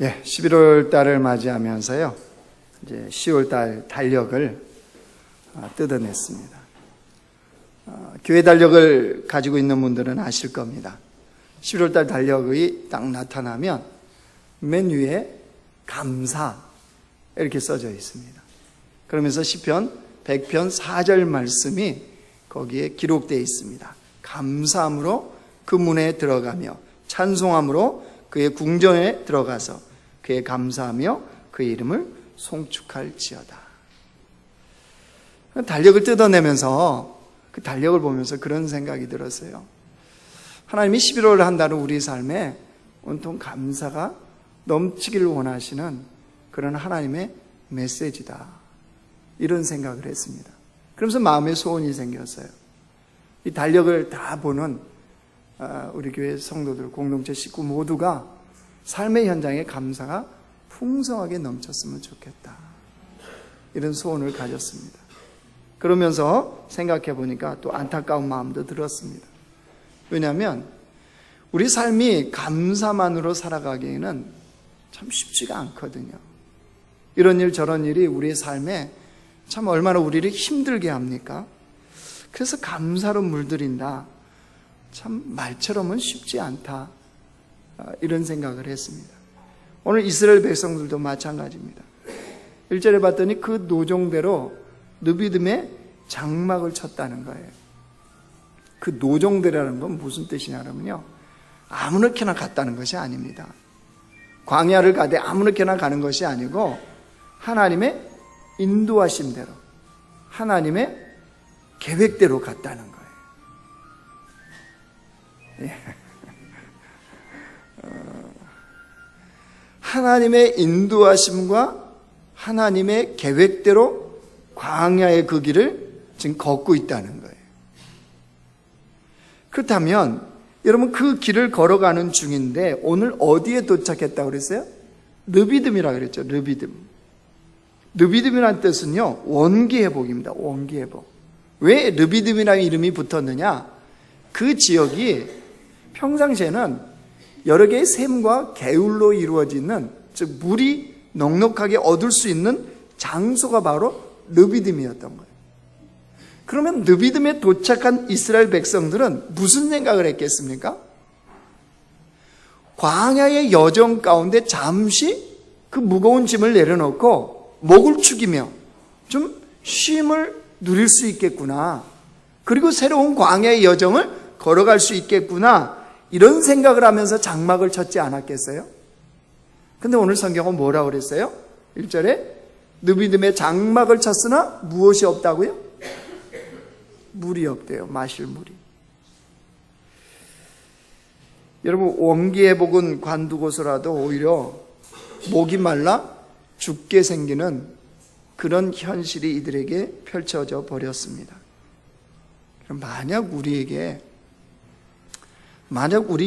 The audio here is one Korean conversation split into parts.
11월 달을 맞이하면서요, 이제 10월 달 달력을 뜯어냈습니다. 교회 달력을 가지고 있는 분들은 아실 겁니다. 11월 달 달력이 딱 나타나면 맨 위에 감사 이렇게 써져 있습니다. 그러면서 시편 100편 4절 말씀이 거기에 기록되어 있습니다. 감사함으로 그 문에 들어가며 찬송함으로 그의 궁전에 들어가서 그의 감사하며 그의 이름을 송축할지어다. 달력을 뜯어내면서 그 달력을 보면서 그런 생각이 들었어요. 하나님이 11월을 한 달은 우리 삶에 온통 감사가 넘치기를 원하시는 그런 하나님의 메시지다, 이런 생각을 했습니다. 그러면서 마음에 소원이 생겼어요. 이 달력을 다 보는 우리 교회 성도들, 공동체 식구 모두가 삶의 현장에 감사가 풍성하게 넘쳤으면 좋겠다, 이런 소원을 가졌습니다. 그러면서 생각해 보니까 또 안타까운 마음도 들었습니다. 왜냐하면 우리 삶이 감사만으로 살아가기에는 참 쉽지가 않거든요. 이런 일 저런 일이 우리의 삶에 참 얼마나 우리를 힘들게 합니까? 그래서 감사로 물들인다, 참 말처럼은 쉽지 않다, 이런 생각을 했습니다. 오늘 이스라엘 백성들도 마찬가지입니다. 1절에 봤더니 그 노종대로 느비딤의 장막을 쳤다는 거예요. 그 노종대라는 건 무슨 뜻이냐면요, 아무렇게나 갔다는 것이 아닙니다. 광야를 가되 아무렇게나 가는 것이 아니고 하나님의 인도하심대로, 하나님의 계획대로 갔다는 거예요. 하나님의 인도하심과 하나님의 계획대로 광야의 그 길을 지금 걷고 있다는 거예요. 그렇다면 여러분, 그 길을 걸어가는 중인데 오늘 어디에 도착했다고 그랬어요? 느비딤이라고 그랬죠. 느비딤. 느비딤이라는 뜻은요, 원기회복입니다. 원기회복. 왜 느비딤이라는 이름이 붙었느냐? 그 지역이 평상시에는 여러 개의 샘과 개울로 이루어지는, 즉 물이 넉넉하게 얻을 수 있는 장소가 바로 느비딤이었던 거예요. 그러면 느비딤에 도착한 이스라엘 백성들은 무슨 생각을 했겠습니까? 광야의 여정 가운데 잠시 그 무거운 짐을 내려놓고 목을 축이며 좀 쉼을 누릴 수 있겠구나, 그리고 새로운 광야의 여정을 걸어갈 수 있겠구나, 이런 생각을 하면서 장막을 쳤지 않았겠어요? 근데 오늘 성경은 뭐라고 그랬어요? 1절에 느비딤에 장막을 쳤으나 무엇이 없다고요? 물이 없대요. 마실 물이. 여러분, 원기회복은 관두고서라도 오히려 목이 말라 죽게 생기는 그런 현실이 이들에게 펼쳐져 버렸습니다. 만약 우리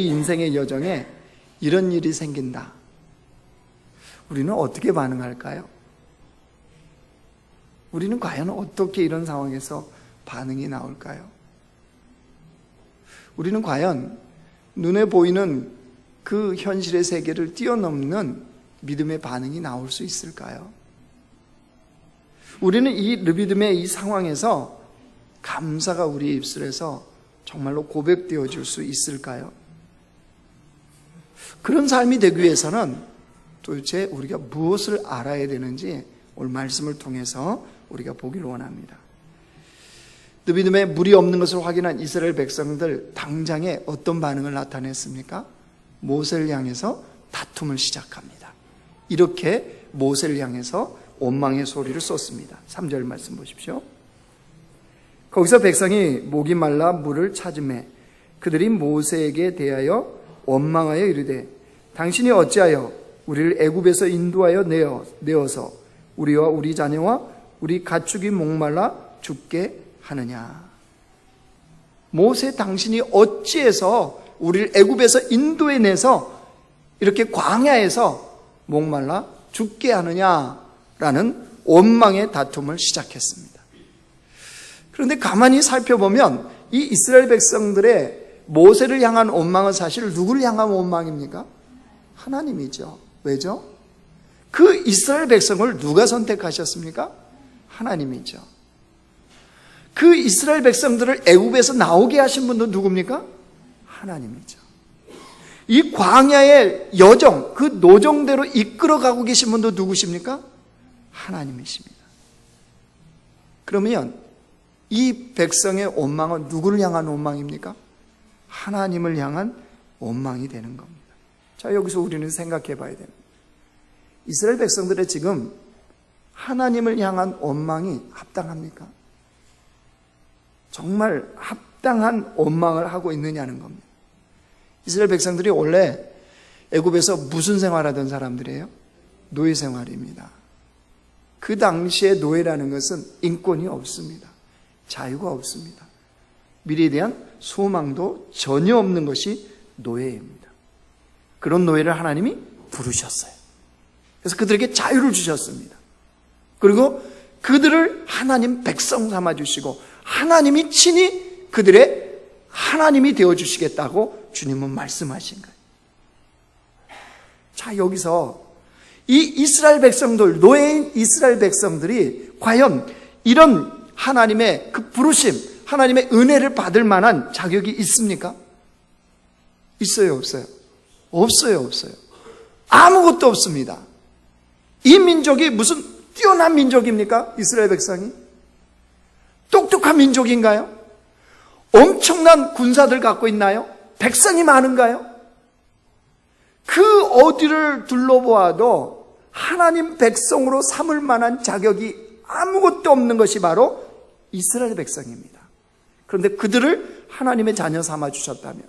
인생의 여정에 이런 일이 생긴다, 우리는 어떻게 반응할까요? 우리는 과연 어떻게 이런 상황에서 반응이 나올까요? 우리는 과연 눈에 보이는 그 현실의 세계를 뛰어넘는 믿음의 반응이 나올 수 있을까요? 우리는 이 느비딤의 이 상황에서 감사가 우리 입술에서 정말로 고백되어질 수 있을까요? 그런 삶이 되기 위해서는 도대체 우리가 무엇을 알아야 되는지 오늘 말씀을 통해서 우리가 보기를 원합니다. 느비딤에 물이 없는 것을 확인한 이스라엘 백성들, 당장에 어떤 반응을 나타냈습니까? 모세를 향해서 다툼을 시작합니다. 이렇게 모세를 향해서 원망의 소리를 쏟습니다. 3절 말씀 보십시오. 거기서 백성이 목이 말라 물을 찾으매 그들이 모세에게 대하여 원망하여 이르되, 당신이 어찌하여 우리를 애굽에서 인도하여 내어서 우리와 우리 자녀와 우리 가축이 목말라 죽게 하느냐? 모세, 당신이 어찌해서 우리를 애굽에서 인도해 내서 이렇게 광야에서 목말라 죽게 하느냐라는 원망의 다툼을 시작했습니다. 그런데 가만히 살펴보면 이 이스라엘 백성들의 모세를 향한 원망은 사실 누구를 향한 원망입니까? 하나님이죠. 왜죠? 그 이스라엘 백성을 누가 선택하셨습니까? 하나님이죠. 그 이스라엘 백성들을 애굽에서 나오게 하신 분도 누굽니까? 하나님이죠. 이 광야의 여정, 그 노정대로 이끌어가고 계신 분도 누구십니까? 하나님이십니다. 그러면 이 백성의 원망은 누구를 향한 원망입니까? 하나님을 향한 원망이 되는 겁니다. 자, 여기서 우리는 생각해 봐야 됩니다. 이스라엘 백성들의 지금 하나님을 향한 원망이 합당합니까? 정말 합당한 원망을 하고 있느냐는 겁니다. 이스라엘 백성들이 원래 애굽에서 무슨 생활하던 사람들이에요? 노예 생활입니다. 그 당시에 노예라는 것은 인권이 없습니다. 자유가 없습니다. 미래에 대한 소망도 전혀 없는 것이 노예입니다. 그런 노예를 하나님이 부르셨어요. 그래서 그들에게 자유를 주셨습니다. 그리고 그들을 하나님 백성 삼아주시고 하나님이 친히 그들의 하나님이 되어주시겠다고 주님은 말씀하신 거예요. 자, 여기서 이 이스라엘 백성들, 노예인 이스라엘 백성들이 과연 이런 하나님의 그 부르심, 하나님의 은혜를 받을 만한 자격이 있습니까? 있어요, 없어요? 없어요, 없어요. 아무것도 없습니다. 이 민족이 무슨 뛰어난 민족입니까? 이스라엘 백성이? 똑똑한 민족인가요? 엄청난 군사들 갖고 있나요? 백성이 많은가요? 그 어디를 둘러보아도 하나님 백성으로 삼을 만한 자격이 아무것도 없는 것이 바로 이스라엘 백성입니다. 그런데 그들을 하나님의 자녀 삼아 주셨다면,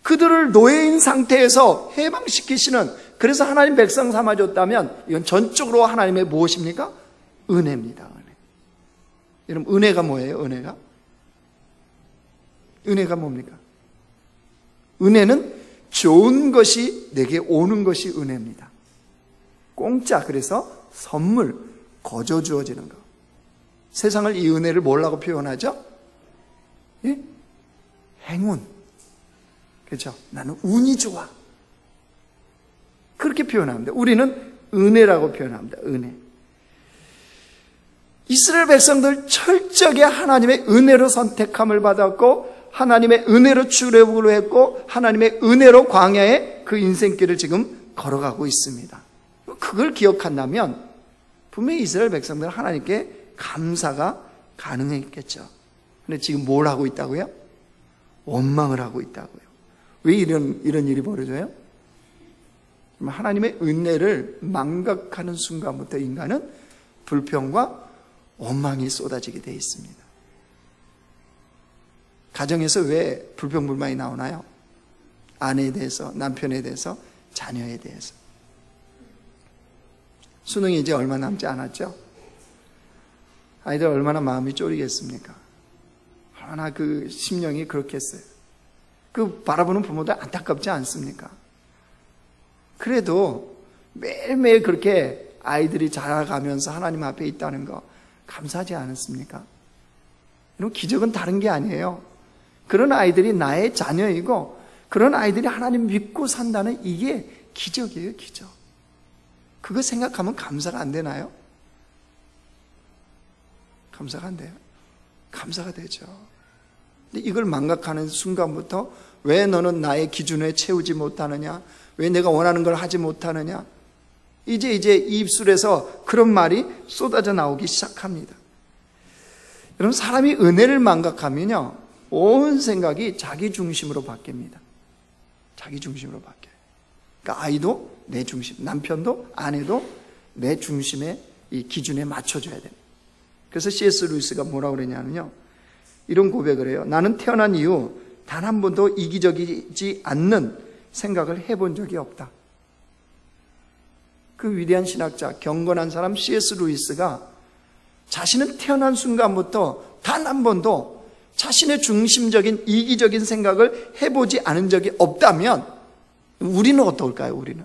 그들을 노예인 상태에서 해방시키시는, 그래서 하나님 백성 삼아 줬다면, 이건 전적으로 하나님의 무엇입니까? 은혜입니다. 은혜. 여러분, 은혜가 뭐예요? 은혜가? 은혜가 뭡니까? 은혜는 좋은 것이 내게 오는 것이 은혜입니다. 공짜, 그래서 선물, 거저 주어지는 것. 세상을 이 은혜를 뭐라고 표현하죠? 예? 행운. 그렇죠? 나는 운이 좋아. 그렇게 표현합니다. 우리는 은혜라고 표현합니다. 은혜. 이스라엘 백성들 철저하게 하나님의 은혜로 선택함을 받았고, 하나님의 은혜로 출애굽을 했고, 하나님의 은혜로 광야에 그 인생길을 지금 걸어가고 있습니다. 그걸 기억한다면 분명히 이스라엘 백성들은 하나님께 감사가 가능했겠죠. 근데 지금 뭘 하고 있다고요? 원망을 하고 있다고요. 왜 이런 일이 벌어져요? 하나님의 은혜를 망각하는 순간부터 인간은 불평과 원망이 쏟아지게 되어 있습니다. 가정에서 왜 불평불만이 나오나요? 아내에 대해서, 남편에 대해서, 자녀에 대해서. 수능이 이제 얼마 남지 않았죠? 아이들 얼마나 마음이 쫄이겠습니까? 얼마나 그 심령이 그렇겠어요. 그 바라보는 부모도 안타깝지 않습니까? 그래도 매일매일 그렇게 아이들이 자라가면서 하나님 앞에 있다는 거 감사하지 않습니까? 이런 기적은 다른 게 아니에요. 그런 아이들이 나의 자녀이고 그런 아이들이 하나님 믿고 산다는 이게 기적이에요, 기적. 그거 생각하면 감사가 안 되나요? 감사가 안 돼요? 감사가 되죠. 근데 이걸 망각하는 순간부터 왜 너는 나의 기준에 채우지 못하느냐? 왜 내가 원하는 걸 하지 못하느냐? 이제 입술에서 그런 말이 쏟아져 나오기 시작합니다. 여러분, 사람이 은혜를 망각하면요, 온 생각이 자기 중심으로 바뀝니다. 자기 중심으로 바뀌어요. 그러니까 아이도 내 중심, 남편도 아내도 내 중심의 이 기준에 맞춰줘야 됩니다. 그래서 C.S. 루이스가 뭐라고 그러냐면요, 이런 고백을 해요. 나는 태어난 이후 단 한 번도 이기적이지 않는 생각을 해본 적이 없다. 그 위대한 신학자, 경건한 사람 C.S. 루이스가 자신은 태어난 순간부터 단 한 번도 자신의 중심적인 이기적인 생각을 해보지 않은 적이 없다면 우리는 어떨까요? 우리는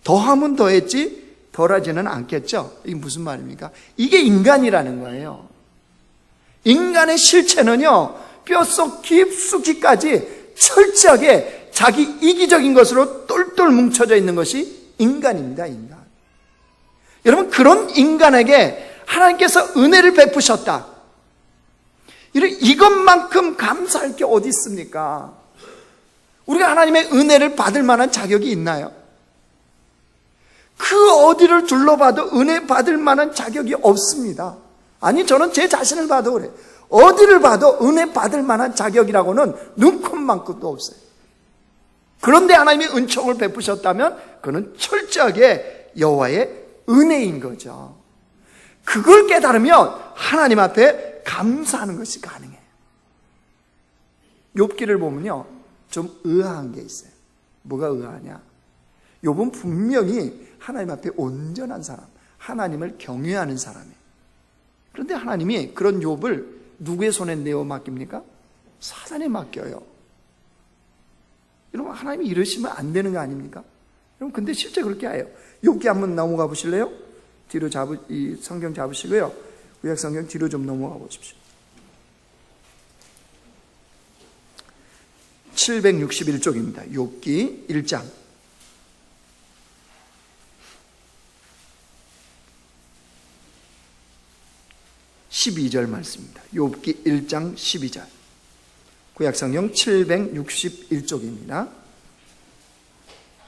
더하면 더했지 덜하지는 않겠죠. 이게 무슨 말입니까? 이게 인간이라는 거예요. 인간의 실체는요, 뼛속 깊숙이까지 철저하게 자기 이기적인 것으로 똘똘 뭉쳐져 있는 것이 인간입니다. 인간. 여러분, 그런 인간에게 하나님께서 은혜를 베푸셨다. 이것만큼 감사할 게 어디 있습니까? 우리가 하나님의 은혜를 받을 만한 자격이 있나요? 그 어디를 둘러봐도 은혜 받을 만한 자격이 없습니다. 아니, 저는 제 자신을 봐도 그래요. 어디를 봐도 은혜 받을 만한 자격이라고는 눈꼽만큼도 없어요. 그런데 하나님이 은총을 베푸셨다면 그는 철저하게 여호와의 은혜인 거죠. 그걸 깨달으면 하나님 앞에 감사하는 것이 가능해요. 욥기를 보면요, 좀 의아한 게 있어요. 뭐가 의아하냐? 욥은 분명히 하나님 앞에 온전한 사람, 하나님을 경외하는 사람이에요. 그런데 하나님이 그런 욥을 누구의 손에 내어 맡깁니까? 사단에 맡겨요. 여러분, 하나님이 이러시면 안 되는 거 아닙니까? 여러분, 근데 실제 그렇게 해요. 욥기 한번 넘어가 보실래요? 뒤로 이 성경 잡으시고요. 구약 성경 뒤로 좀 넘어가 보십시오. 761쪽입니다. 욥기 1장. 12절 말씀입니다. 욥기 1장 12절. 구약성경 761쪽입니다.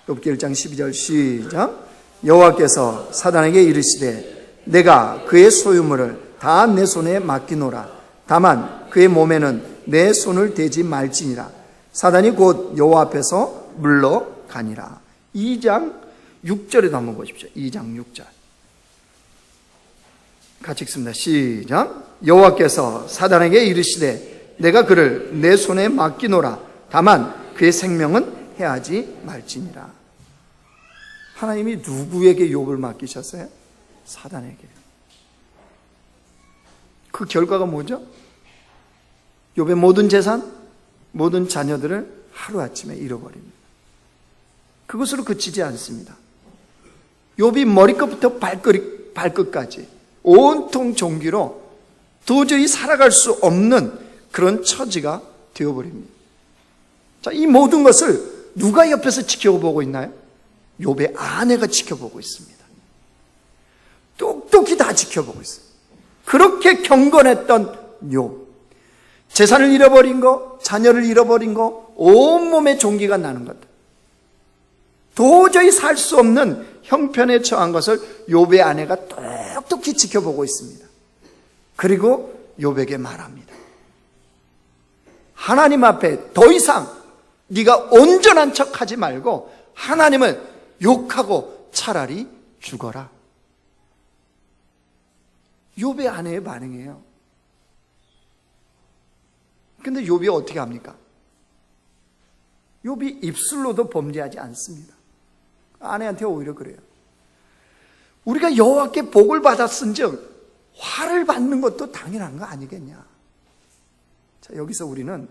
욥기 1장 12절 시작. 여호와께서 사단에게 이르시되 내가 그의 소유물을 다 내 손에 맡기노라. 다만 그의 몸에는 내 손을 대지 말지니라. 사단이 곧 여호와 앞에서 물러가니라. 2장 6절에 한번 보십시오. 2장 6절. 같이 읽습니다. 시작. 여호와께서 사단에게 이르시되 내가 그를 내 손에 맡기노라. 다만 그의 생명은 해하지 말지니라. 하나님이 누구에게 욥을 맡기셨어요? 사단에게. 그 결과가 뭐죠? 욥의 모든 재산, 모든 자녀들을 하루아침에 잃어버립니다. 그것으로 그치지 않습니다. 욥이 머리끝부터 발끝까지 온통 종기로 도저히 살아갈 수 없는 그런 처지가 되어버립니다. 자, 이 모든 것을 누가 옆에서 지켜보고 있나요? 욥의 아내가 지켜보고 있습니다. 똑똑히 다 지켜보고 있어요. 그렇게 경건했던 욥, 재산을 잃어버린 거, 자녀를 잃어버린 거, 온몸에 종기가 나는 것, 도저히 살 수 없는 형편에 처한 것을 욥의 아내가 똑똑히 지켜보고 있습니다. 그리고 욥에게 말합니다. 하나님 앞에 더 이상 네가 온전한 척하지 말고 하나님을 욕하고 차라리 죽어라. 욥의 아내의 반응이에요. 근데 욥이 어떻게 합니까? 욥이 입술로도 범죄하지 않습니다. 아내한테 오히려 그래요. 우리가 여호와께 복을 받았은즉 화를 받는 것도 당연한 거 아니겠냐. 자, 여기서 우리는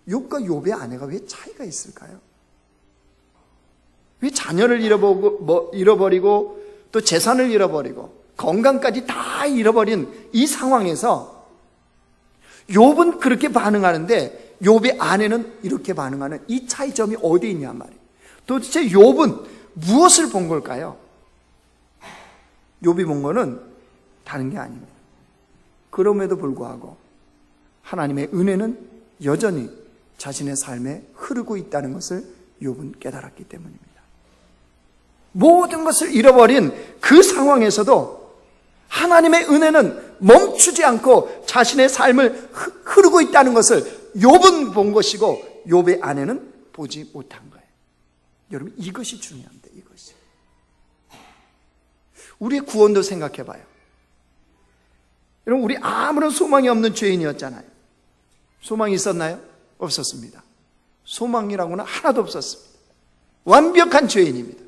욥과 욥의 아내가 왜 차이가 있을까요? 왜 자녀를 잃어버리고 또 재산을 잃어버리고 건강까지 다 잃어버린 이 상황에서 욥은 그렇게 반응하는데 욥의 아내는 이렇게 반응하는 이 차이점이 어디 있냐 말이에요. 도대체 욥은 무엇을 본 걸까요? 욥이 본 거는 다른 게 아닙니다. 그럼에도 불구하고 하나님의 은혜는 여전히 자신의 삶에 흐르고 있다는 것을 욥은 깨달았기 때문입니다. 모든 것을 잃어버린 그 상황에서도 하나님의 은혜는 멈추지 않고 자신의 삶을 흐르고 있다는 것을 욥은 본 것이고 욥의 아내는 보지 못한 거예요. 여러분, 이것이 중요합니다. 이것이. 우리의 구원도 생각해 봐요. 여러분, 우리 아무런 소망이 없는 죄인이었잖아요. 소망이 있었나요? 없었습니다. 소망이라고는 하나도 없었습니다. 완벽한 죄인입니다.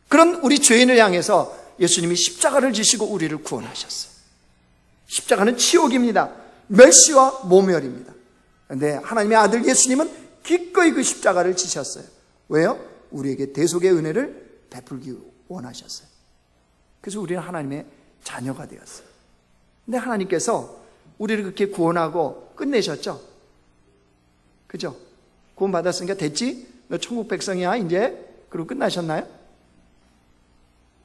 그런 우리 죄인을 향해서 예수님이 십자가를 지시고 우리를 구원하셨어요. 십자가는 치욕입니다. 멸시와 모멸입니다. 그런데 하나님의 아들 예수님은 기꺼이 그 십자가를 지셨어요. 왜요? 우리에게 대속의 은혜를 베풀기 원하셨어요. 그래서 우리는 하나님의 자녀가 되었어요. 근데 하나님께서 우리를 그렇게 구원하고 끝내셨죠? 그죠? 구원 받았으니까 됐지? 너 천국 백성이야 이제? 그리고 끝나셨나요?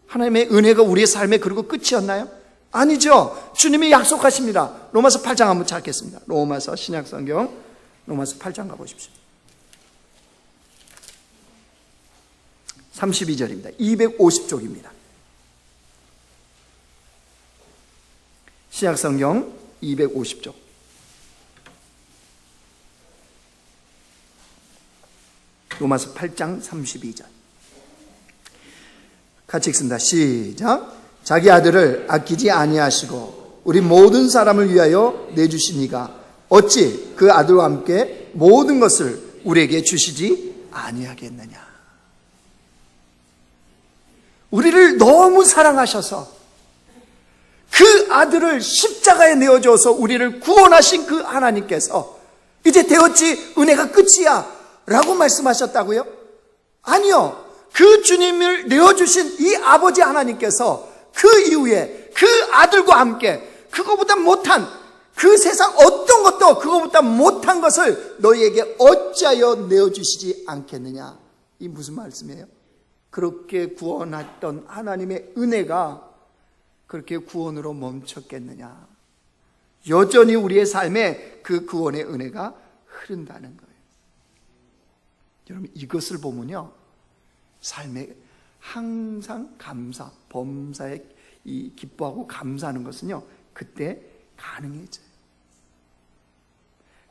하나님의 은혜가 우리의 삶에 그리고 끝이었나요? 아니죠. 주님이 약속하십니다. 로마서 8장 한번 찾겠습니다. 로마서 신약성경 로마서 8장 가보십시오. 32절입니다. 250쪽입니다. 신약성경 250쪽. 로마서 8장 32절. 같이 읽습니다. 시작. 자기 아들을 아끼지 아니하시고 우리 모든 사람을 위하여 내주시니가 어찌 그 아들과 함께 모든 것을 우리에게 주시지 아니하겠느냐. 우리를 너무 사랑하셔서 그 아들을 십자가에 내어줘서 우리를 구원하신 그 하나님께서 이제 되었지 은혜가 끝이야 라고 말씀하셨다고요? 아니요. 그 주님을 내어주신 이 아버지 하나님께서 그 이후에 그 아들과 함께 그거보다 못한 그 세상 어떤 것도 그거보다 못한 것을 너희에게 어찌하여 내어주시지 않겠느냐. 이 무슨 말씀이에요? 그렇게 구원했던 하나님의 은혜가 그렇게 구원으로 멈췄겠느냐. 여전히 우리의 삶에 그 구원의 은혜가 흐른다는 거예요. 여러분 이것을 보면요 삶에 항상 감사, 범사에 이 기뻐하고 감사하는 것은요 그때 가능해져요.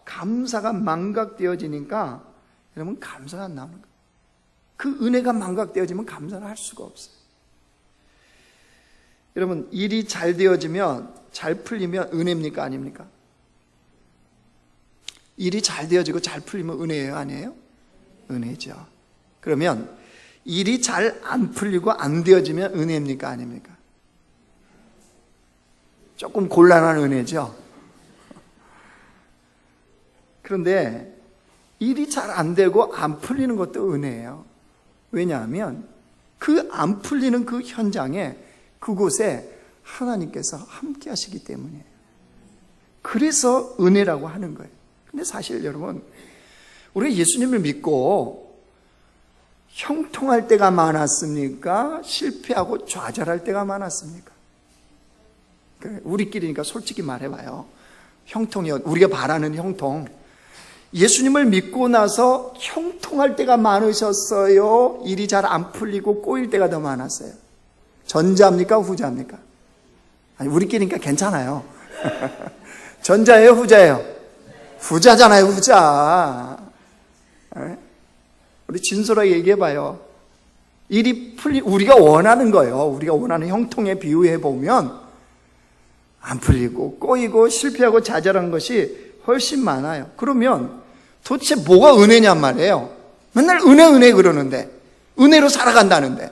감사가 망각되어지니까 여러분 감사가 안 나오는 거예요. 그 은혜가 망각되어지면 감사를 할 수가 없어요. 여러분 일이 잘 되어지면 잘 풀리면 은혜입니까 아닙니까? 일이 잘 되어지고 잘 풀리면 은혜예요 아니에요? 은혜죠. 그러면 일이 잘 안 풀리고 안 되어지면 은혜입니까 아닙니까? 조금 곤란한 은혜죠. 그런데 일이 잘 안 되고 안 풀리는 것도 은혜예요. 왜냐하면 그 안 풀리는 그 현장에 그곳에 하나님께서 함께 하시기 때문이에요. 그래서 은혜라고 하는 거예요. 근데 사실 여러분 우리 예수님을 믿고 형통할 때가 많았습니까? 실패하고 좌절할 때가 많았습니까? 우리끼리니까 솔직히 말해봐요. 형통이요. 우리가 바라는 형통. 예수님을 믿고 나서 형통할 때가 많으셨어요? 일이 잘 안 풀리고 꼬일 때가 더 많았어요? 전자입니까? 후자입니까? 아니, 우리끼리니까 괜찮아요. 전자예요? 후자예요? 후자잖아요, 후자. 우리 진솔하게 얘기해봐요. 일이 우리가 원하는 거예요. 우리가 원하는 형통에 비유해보면 안 풀리고 꼬이고 실패하고 좌절한 것이 훨씬 많아요. 그러면 도대체 뭐가 은혜냔 말이에요. 맨날 은혜 그러는데 은혜로 살아간다는데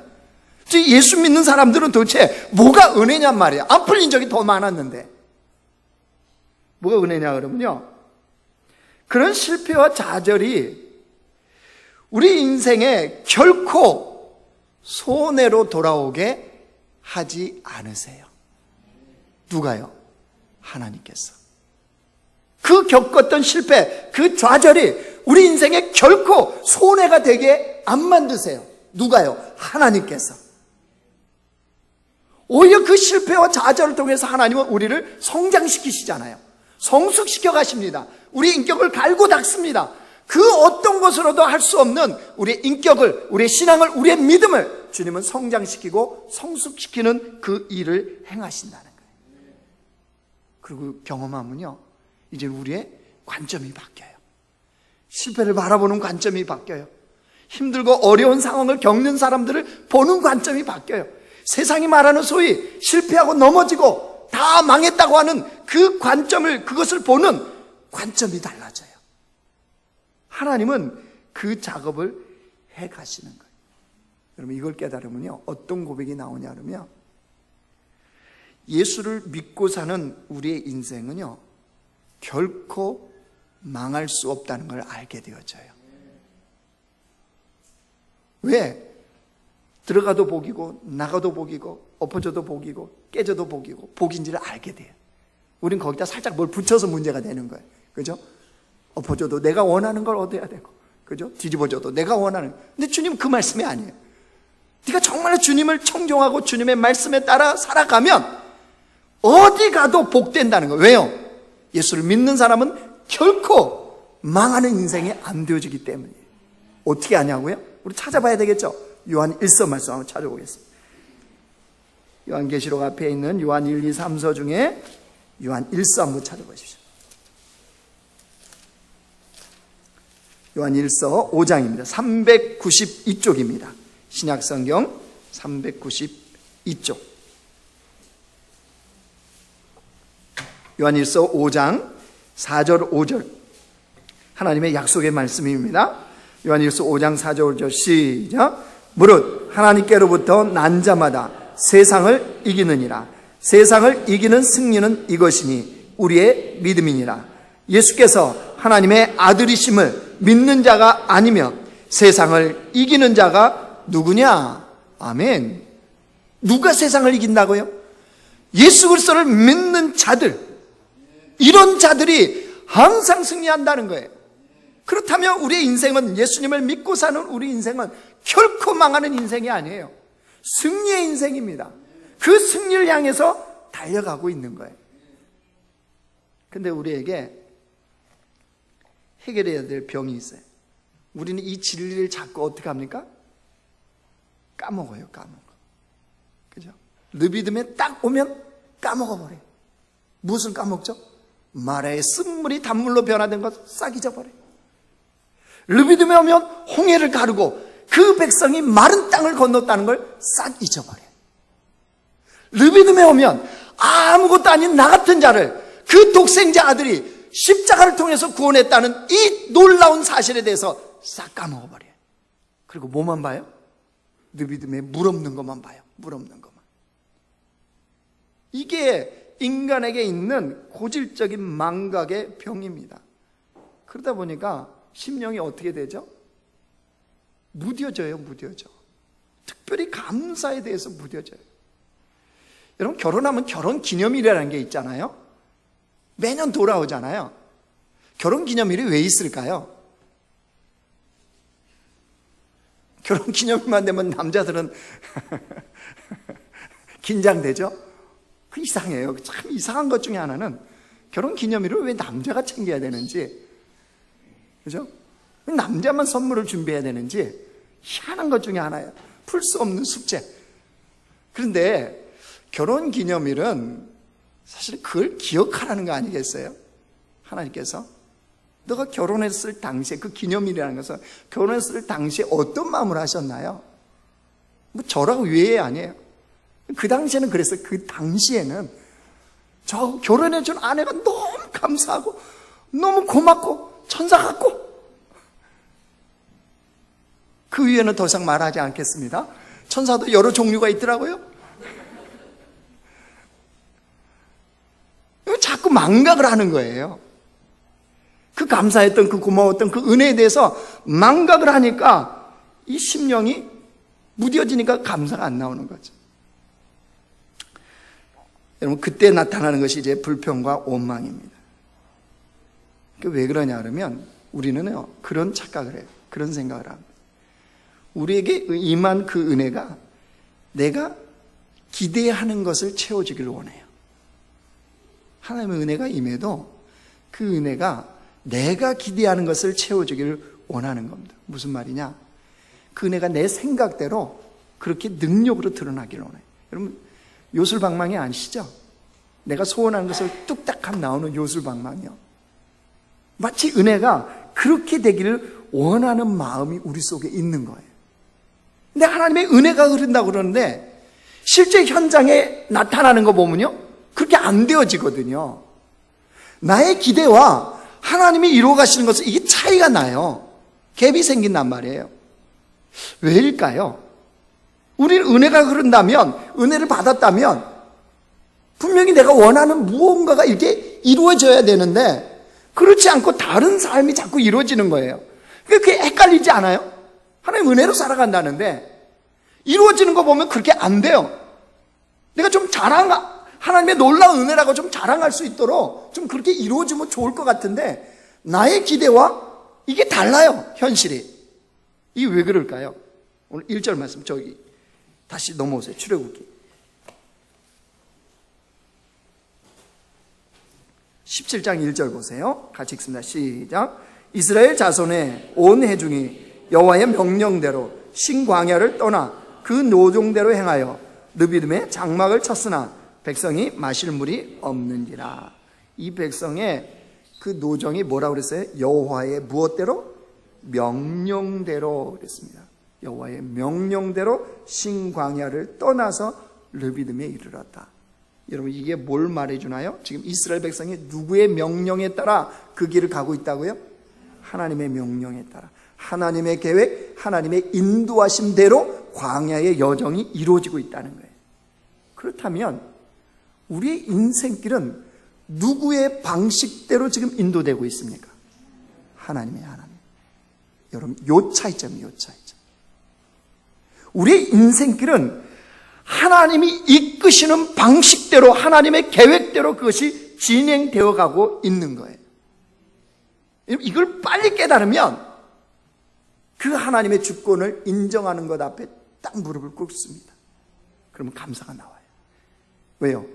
예수 믿는 사람들은 도대체 뭐가 은혜냔 말이에요. 안 풀린 적이 더 많았는데 뭐가 은혜냐 그러면요 그런 실패와 좌절이 우리 인생에 결코 손해로 돌아오게 하지 않으세요. 누가요? 하나님께서. 그 겪었던 실패, 그 좌절이 우리 인생에 결코 손해가 되게 안 만드세요. 누가요? 하나님께서. 오히려 그 실패와 좌절을 통해서 하나님은 우리를 성장시키시잖아요. 성숙시켜 가십니다. 우리 인격을 갈고 닦습니다. 그 어떤 것으로도 할 수 없는 우리의 인격을, 우리의 신앙을, 우리의 믿음을 주님은 성장시키고 성숙시키는 그 일을 행하신다는 거예요. 그리고 경험하면요 이제 우리의 관점이 바뀌어요. 실패를 바라보는 관점이 바뀌어요. 힘들고 어려운 상황을 겪는 사람들을 보는 관점이 바뀌어요. 세상이 말하는 소위 실패하고 넘어지고 다 망했다고 하는 그 관점을, 그것을 보는 관점이 달라져요. 하나님은 그 작업을 해 가시는 거예요. 여러분 이걸 깨달으면요 어떤 고백이 나오냐 그러면 예수를 믿고 사는 우리의 인생은요 결코 망할 수 없다는 걸 알게 되어져요. 왜? 들어가도 복이고 나가도 복이고 엎어져도 복이고 깨져도 복이고 복인지를 알게 돼요. 우린 거기다 살짝 뭘 붙여서 문제가 되는 거예요. 그죠? 엎어져도 내가 원하는 걸 얻어야 되고 그죠? 뒤집어져도 내가 원하는. 근데 주님 그 말씀이 아니에요. 네가 정말 주님을 청종하고 주님의 말씀에 따라 살아가면 어디 가도 복된다는 거예요. 왜요? 예수를 믿는 사람은 결코 망하는 인생이 안 되어지기 때문이에요. 어떻게 하냐고요? 우리 찾아봐야 되겠죠? 요한 1서 말씀 한번 찾아보겠습니다. 요한계시록 앞에 있는 요한 1, 2, 3서 중에 요한 1서 한번 찾아보십시오. 요한 1서 5장입니다. 392쪽입니다. 신약성경 392쪽. 요한 1서 5장 4절 5절 하나님의 약속의 말씀입니다. 요한 1서 5장 4절 5절 시작. 무릇 하나님께로부터 난 자마다 세상을 이기느니라. 세상을 이기는 승리는 이것이니 우리의 믿음이니라. 예수께서 하나님의 아들이심을 믿는 자가 아니면 세상을 이기는 자가 누구냐? 아멘. 누가 세상을 이긴다고요? 예수 그리스도를 믿는 자들, 이런 자들이 항상 승리한다는 거예요. 그렇다면 우리의 인생은, 예수님을 믿고 사는 우리 인생은 결코 망하는 인생이 아니에요. 승리의 인생입니다. 그 승리를 향해서 달려가고 있는 거예요. 근데 우리에게 해결해야 될 병이 있어요. 우리는 이 진리를 자꾸 어떻게 합니까? 까먹어요. 그죠? 르비딤에 딱 오면 까먹어버려요. 무엇을 까먹죠? 마라의 쓴물이 단물로 변화된 것 싹 잊어버려요. 르비딤에 오면 홍해를 가르고 그 백성이 마른 땅을 건넜다는 걸 싹 잊어버려요. 르비딤에 오면 아무것도 아닌 나 같은 자를, 그 독생자 아들이 십자가를 통해서 구원했다는 이 놀라운 사실에 대해서 싹 까먹어버려요. 그리고 뭐만 봐요? 르비딤에 물 없는 것만 봐요. 물 없는 것만. 이게 인간에게 있는 고질적인 망각의 병입니다. 그러다 보니까 심령이 어떻게 되죠? 무뎌져요. 특별히 감사에 대해서 무뎌져요. 여러분, 결혼하면 결혼기념일이라는 게 있잖아요. 매년 돌아오잖아요. 결혼기념일이 왜 있을까요? 결혼기념일만 되면 남자들은 긴장되죠? 그 이상해요. 참 이상한 것 중에 하나는 결혼기념일을 왜 남자가 챙겨야 되는지, 그죠? 왜 남자만 선물을 준비해야 되는지 희한한 것 중에 하나예요. 풀 수 없는 숙제. 그런데 결혼기념일은 사실 그걸 기억하라는 거 아니겠어요? 하나님께서 너가 결혼했을 당시에, 그 기념일이라는 것은 결혼했을 당시에 어떤 마음을 하셨나요? 뭐 저라고 위에 아니에요. 그 당시에는 그랬어요. 그 당시에는 저 결혼해준 아내가 너무 감사하고 너무 고맙고 천사 같고, 그 위에는 더 이상 말하지 않겠습니다. 천사도 여러 종류가 있더라고요. 자꾸 망각을 하는 거예요. 그 감사했던, 그 고마웠던 그 은혜에 대해서 망각을 하니까 이 심령이 무뎌지니까 감사가 안 나오는 거죠. 여러분, 그때 나타나는 것이 이제 불평과 원망입니다. 왜 그러냐 그러면 우리는요, 그런 착각을 해요. 그런 생각을 합니다. 우리에게 임한 그 은혜가 내가 기대하는 것을 채워주기를 원해요. 하나님의 은혜가 임해도 그 은혜가 내가 기대하는 것을 채워주기를 원하는 겁니다. 무슨 말이냐? 그 은혜가 내 생각대로 그렇게 능력으로 드러나기를 원해요. 여러분, 요술방망이 아시죠? 내가 소원하는 것을 뚝딱하면 나오는 요술방망이요. 마치 은혜가 그렇게 되기를 원하는 마음이 우리 속에 있는 거예요. 근데 하나님의 은혜가 흐른다고 그러는데 실제 현장에 나타나는 거 보면요, 그렇게 안 되어지거든요. 나의 기대와 하나님이 이루어 가시는 것은 이게 차이가 나요. 갭이 생긴단 말이에요. 왜일까요? 우리는 은혜가 흐른다면, 은혜를 받았다면 분명히 내가 원하는 무언가가 이렇게 이루어져야 되는데 그렇지 않고 다른 삶이 자꾸 이루어지는 거예요. 그게 헷갈리지 않아요? 하나님 은혜로 살아간다는데 이루어지는 거 보면 그렇게 안 돼요. 내가 좀 하나님의 놀라운 은혜라고 좀 자랑할 수 있도록 좀 그렇게 이루어지면 좋을 것 같은데 나의 기대와 이게 달라요, 현실이. 이게 왜 그럴까요? 오늘 1절 말씀, 다시 넘어오세요. 출애굽기 17장 1절 보세요. 같이 읽습니다. 시작. 이스라엘 자손의 온 회중이 여호와의 명령대로 신광야를 떠나 그 노종대로 행하여 르비딤에 장막을 쳤으나 백성이 마실 물이 없는지라. 이 백성의 그 노정이 뭐라고 그랬어요? 여호와의 무엇대로? 명령대로 그랬습니다. 여호와의 명령대로 신광야를 떠나서 르비딤에 이르렀다. 여러분, 이게 뭘 말해주나요? 지금 이스라엘 백성이 누구의 명령에 따라 그 길을 가고 있다고요? 하나님의 명령에 따라, 하나님의 계획, 하나님의 인도하심대로 광야의 여정이 이루어지고 있다는 거예요. 그렇다면 우리의 인생길은 누구의 방식대로 지금 인도되고 있습니까? 하나님. 여러분, 요 차이점이에요. 우리의 인생길은 하나님이 이끄시는 방식대로, 하나님의 계획대로 그것이 진행되어 가고 있는 거예요. 이걸 빨리 깨달으면 그 하나님의 주권을 인정하는 것 앞에 딱 무릎을 꿇습니다. 그러면 감사가 나와요. 왜요?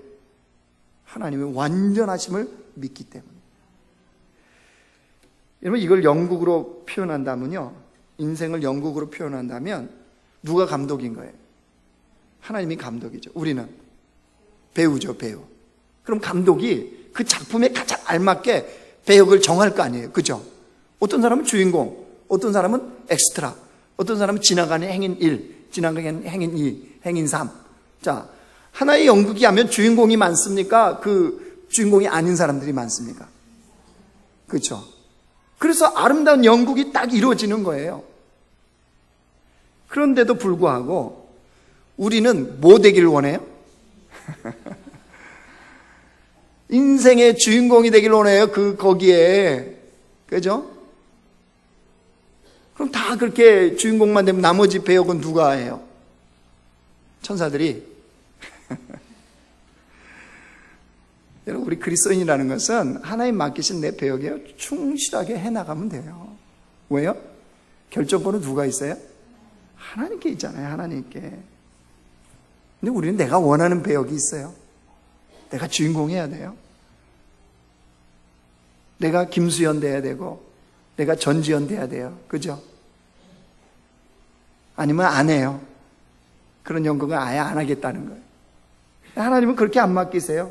하나님의 완전하심을 믿기 때문에. 여러분, 이걸 영국으로 표현한다면요, 인생을 영국으로 표현한다면 누가 감독인 거예요? 하나님이 감독이죠. 우리는 배우죠, 배우. 그럼 감독이 그 작품에 가장 알맞게 배역을 정할 거 아니에요. 그죠? 어떤 사람은 주인공, 어떤 사람은 엑스트라, 어떤 사람은 지나가는 행인 1, 지나가는 행인 2, 행인 3. 자, 하나의 연극이 하면 주인공이 많습니까? 그 주인공이 아닌 사람들이 많습니까? 그렇죠? 그래서 아름다운 연극이 딱 이루어지는 거예요. 그런데도 불구하고 우리는 뭐 되기를 원해요? 인생의 주인공이 되기를 원해요. 거기에. 그죠? 그럼 다 그렇게 주인공만 되면 나머지 배역은 누가 해요? 천사들이. 여러분, 우리 그리스도인이라는 것은 하나님 맡기신 내 배역에 충실하게 해나가면 돼요. 왜요? 결정권은 누가 있어요? 하나님께 있잖아요. 하나님께. 근데 우리는 내가 원하는 배역이 있어요. 내가 주인공해야 돼요. 내가 김수현 돼야 되고, 내가 전지현 돼야 돼요. 그죠? 아니면 안 해요. 그런 연극은 아예 안 하겠다는 거예요. 하나님은 그렇게 안 맡기세요.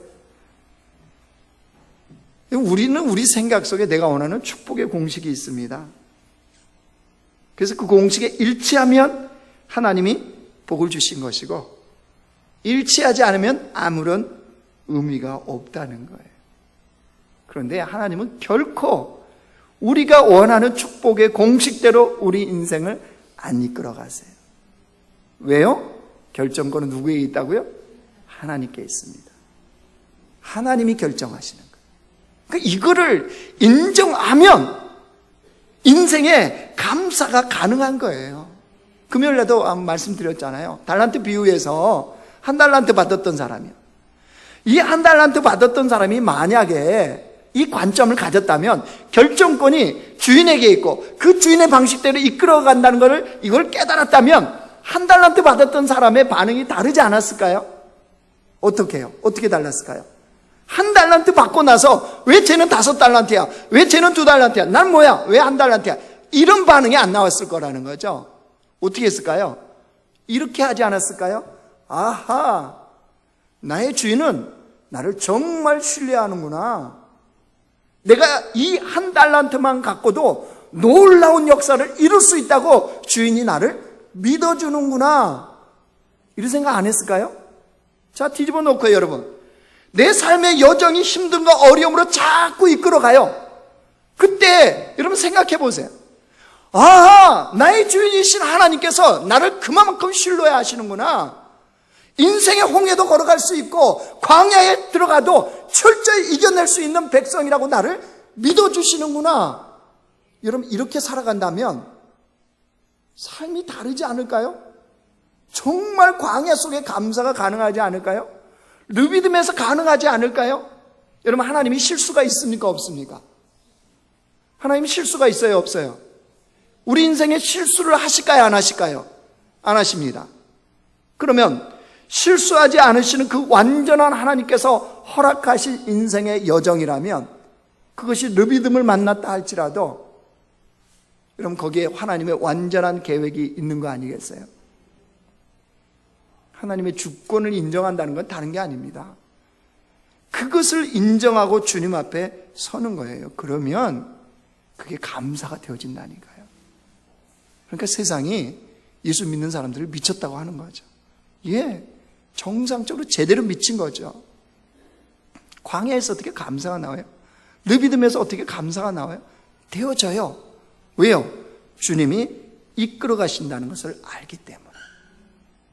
우리는 우리 생각 속에 내가 원하는 축복의 공식이 있습니다. 그래서 그 공식에 일치하면 하나님이 복을 주신 것이고, 일치하지 않으면 아무런 의미가 없다는 거예요. 그런데 하나님은 결코 우리가 원하는 축복의 공식대로 우리 인생을 안 이끌어 가세요. 왜요? 결정권은 누구에게 있다고요? 하나님께 있습니다. 하나님이 결정하시는 거예요. 그러니까 이거를 인정하면 인생에 감사가 가능한 거예요. 금요일에도 말씀드렸잖아요. 달란트 비유에서 한 달란트 받았던 사람이요. 이 한 달란트 받았던 사람이 만약에 이 관점을 가졌다면 결정권이 주인에게 있고 그 주인의 방식대로 이끌어간다는 것을 이걸 깨달았다면 한 달란트 받았던 사람의 반응이 다르지 않았을까요? 어떻게 해요? 어떻게 달랐을까요? 한 달란트 받고 나서 왜 쟤는 5달란트야? 왜 쟤는 2달란트야? 난 뭐야? 왜 한 달란트야? 이런 반응이 안 나왔을 거라는 거죠. 어떻게 했을까요? 이렇게 하지 않았을까요? 아하, 나의 주인은 나를 정말 신뢰하는구나. 내가 이 한 달란트만 갖고도 놀라운 역사를 이룰 수 있다고 주인이 나를 믿어주는구나. 이런 생각 안 했을까요? 자, 뒤집어 놓고요, 여러분. 내 삶의 여정이 힘든가 어려움으로 자꾸 이끌어가요. 그때 여러분 생각해 보세요. 아하, 나의 주인이신 하나님께서 나를 그만큼 신뢰해 하시는구나. 인생의 홍해도 걸어갈 수 있고 광야에 들어가도 철저히 이겨낼 수 있는 백성이라고 나를 믿어주시는구나. 여러분, 이렇게 살아간다면 삶이 다르지 않을까요? 정말 광야 속에 감사가 가능하지 않을까요? 르비딤에서 가능하지 않을까요? 여러분, 하나님이 실수가 있습니까? 없습니까? 하나님 실수가 있어요, 없어요? 우리 인생에 실수를 하실까요, 안 하실까요? 안 하십니다. 그러면 실수하지 않으시는 그 완전한 하나님께서 허락하신 인생의 여정이라면 그것이 르비딤을 만났다 할지라도 여러분 거기에 하나님의 완전한 계획이 있는 거 아니겠어요? 하나님의 주권을 인정한다는 건 다른 게 아닙니다. 그것을 인정하고 주님 앞에 서는 거예요. 그러면 그게 감사가 되어진다니까요. 그러니까 세상이 예수 믿는 사람들을 미쳤다고 하는 거죠. 예, 정상적으로 제대로 미친 거죠. 광야에서 어떻게 감사가 나와요? 르비딤에서 어떻게 감사가 나와요? 되어져요. 왜요? 주님이 이끌어 가신다는 것을 알기 때문에.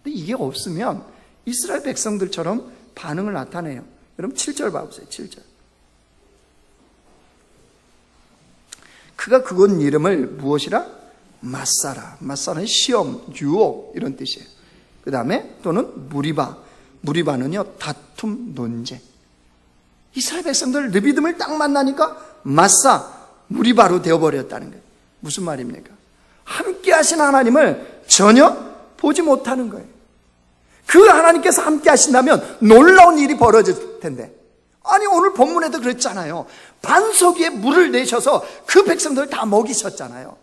근데 이게 없으면 이스라엘 백성들처럼 반응을 나타내요. 여러분 7절 봐보세요. 7절. 그가 그곳 이름을 무엇이라? 마사라. 마사라는 시험, 유혹 이런 뜻이에요. 그 다음에 또는 무리바. 무리바는요 다툼, 논쟁. 이스라엘 백성들 르비딤을 딱 만나니까 마사, 무리바로 되어버렸다는 거예요. 무슨 말입니까? 함께 하신 하나님을 전혀 보지 못하는 거예요. 그 하나님께서 함께 하신다면 놀라운 일이 벌어질 텐데, 아니 오늘 본문에도 그랬잖아요. 반석 위에 물을 내셔서 그 백성들을 다 먹이셨잖아요.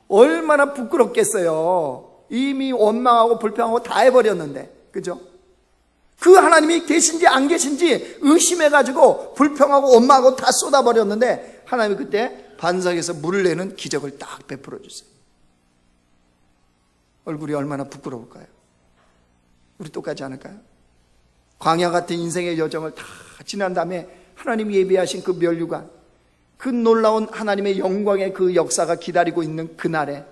얼마나 부끄럽겠어요. 이미 원망하고 불평하고 다 해버렸는데, 그죠? 그 하나님이 계신지 안 계신지 의심해가지고 불평하고 원망하고 다 쏟아버렸는데 하나님이 그때 반석에서 물을 내는 기적을 딱 베풀어 주세요. 얼굴이 얼마나 부끄러울까요? 우리 똑같지 않을까요? 광야 같은 인생의 여정을 다 지난 다음에 하나님이 예비하신 그 면류관, 그 놀라운 하나님의 영광의 그 역사가 기다리고 있는 그날에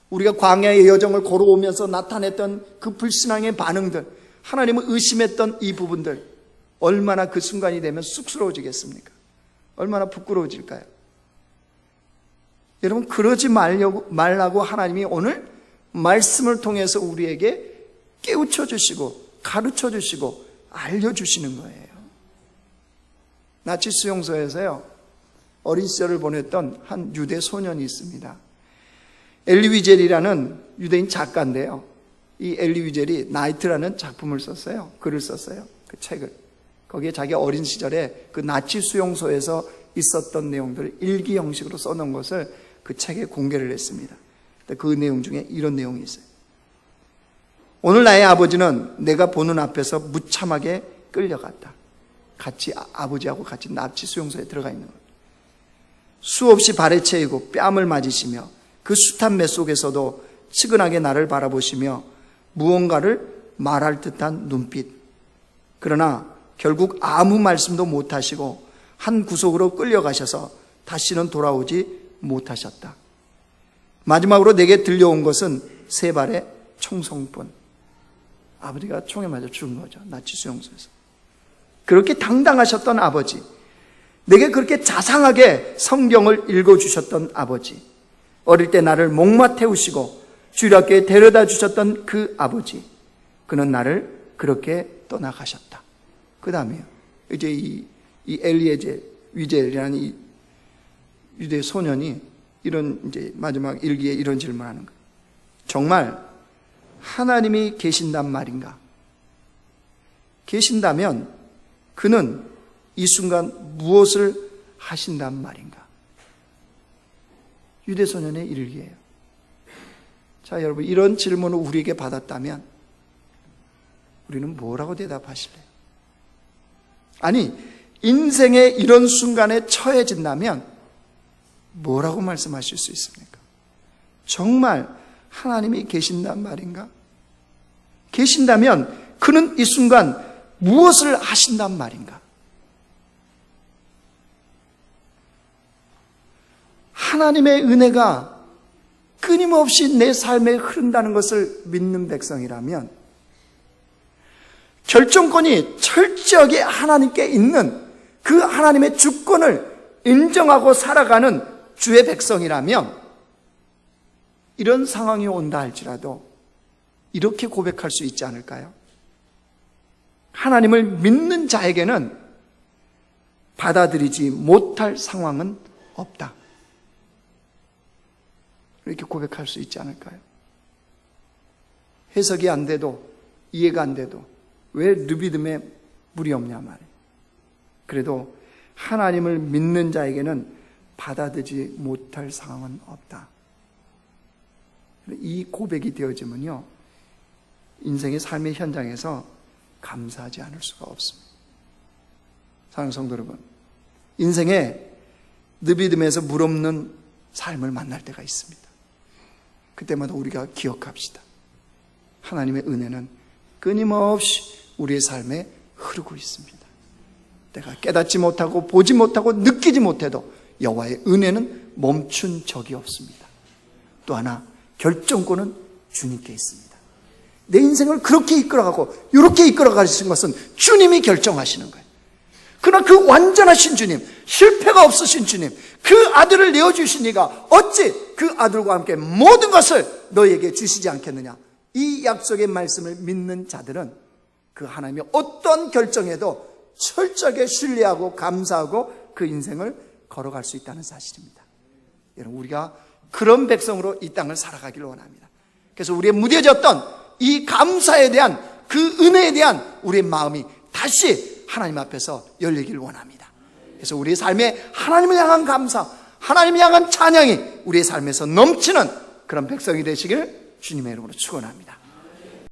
우리가 광야의 여정을 걸어오면서 나타냈던 그 불신앙의 반응들, 하나님을 의심했던 이 부분들, 얼마나 그 순간이 되면 쑥스러워지겠습니까? 얼마나 부끄러워질까요? 여러분, 그러지 말라고 하나님이 오늘 말씀을 통해서 우리에게 깨우쳐 주시고 가르쳐 주시고 알려주시는 거예요. 나치 수용소에서요, 어린 시절을 보냈던 한 유대 소년이 있습니다. 엘리 위젤이라는 유대인 작가인데요, 이 엘리 위젤이 나이트라는 작품을 썼어요. 글을 썼어요. 그 책을. 거기에 자기 어린 시절에 그 나치 수용소에서 있었던 내용들을 일기 형식으로 써놓은 것을 그 책에 공개를 했습니다. 그 내용 중에 이런 내용이 있어요. 오늘 나의 아버지는 내가 보는 앞에서 무참하게 끌려갔다. 같이 아버지하고 같이 납치 수용소에 들어가 있는 거예요. 수없이 발에 채이고 뺨을 맞으시며 그 숱한 매 속에서도 측은하게 나를 바라보시며 무언가를 말할 듯한 눈빛. 그러나 결국 아무 말씀도 못하시고 한 구석으로 끌려가셔서 다시는 돌아오지 못하셨다. 마지막으로 내게 들려온 것은 세 발의 총성뿐. 아버지가 총에 맞아 죽은 거죠. 나치 수용소에서. 그렇게 당당하셨던 아버지, 내게 그렇게 자상하게 성경을 읽어주셨던 아버지, 어릴 때 나를 목마 태우시고 주일학교에 데려다 주셨던 그 아버지, 그는 나를 그렇게 떠나가셨다. 그 다음에요, 이제 이 엘리에제 위젤이라는 이 유대 소년이 이런 이제 마지막 일기에 이런 질문하는 거예요. 정말 하나님이 계신단 말인가? 계신다면 그는 이 순간 무엇을 하신단 말인가? 유대 소년의 일기예요. 자, 여러분, 이런 질문을 우리에게 받았다면 우리는 뭐라고 대답하실래요? 아니, 인생의 이런 순간에 처해진다면 뭐라고 말씀하실 수 있습니까? 정말 하나님이 계신단 말인가? 계신다면 그는 이 순간 무엇을 하신단 말인가? 하나님의 은혜가 끊임없이 내 삶에 흐른다는 것을 믿는 백성이라면, 결정권이 철저하게 하나님께 있는 그 하나님의 주권을 인정하고 살아가는 주의 백성이라면, 이런 상황이 온다 할지라도 이렇게 고백할 수 있지 않을까요? 하나님을 믿는 자에게는 받아들이지 못할 상황은 없다. 이렇게 고백할 수 있지 않을까요? 해석이 안 돼도, 이해가 안 돼도 왜 느비듬에 물이 없냐 말이에요. 그래도 하나님을 믿는 자에게는 받아들이지 못할 상황은 없다. 이 고백이 되어지면요, 인생의 삶의 현장에서 감사하지 않을 수가 없습니다. 사랑하는 성도 여러분, 인생에 느비듬에서 물 없는 삶을 만날 때가 있습니다. 그때마다 우리가 기억합시다. 하나님의 은혜는 끊임없이 우리의 삶에 흐르고 있습니다. 내가 깨닫지 못하고 보지 못하고 느끼지 못해도 여호와의 은혜는 멈춘 적이 없습니다. 또 하나, 결정권은 주님께 있습니다. 내 인생을 그렇게 이끌어가고 이렇게 이끌어가시는 것은 주님이 결정하시는 거예요. 그러나 그 완전하신 주님, 실패가 없으신 주님, 그 아들을 내어주시니가 어찌 그 아들과 함께 모든 것을 너희에게 주시지 않겠느냐. 이 약속의 말씀을 믿는 자들은 그 하나님의 어떤 결정에도 철저하게 신뢰하고 감사하고 그 인생을 걸어갈 수 있다는 사실입니다. 여러분, 우리가 그런 백성으로 이 땅을 살아가기를 원합니다. 그래서 우리의 무뎌졌던 이 감사에 대한, 그 은혜에 대한 우리의 마음이 다시 하나님 앞에서 열리기를 원합니다. 그래서 우리의 삶에 하나님을 향한 감사, 하나님을 향한 찬양이 우리의 삶에서 넘치는 그런 백성이 되시길 주님의 이름으로 축원합니다.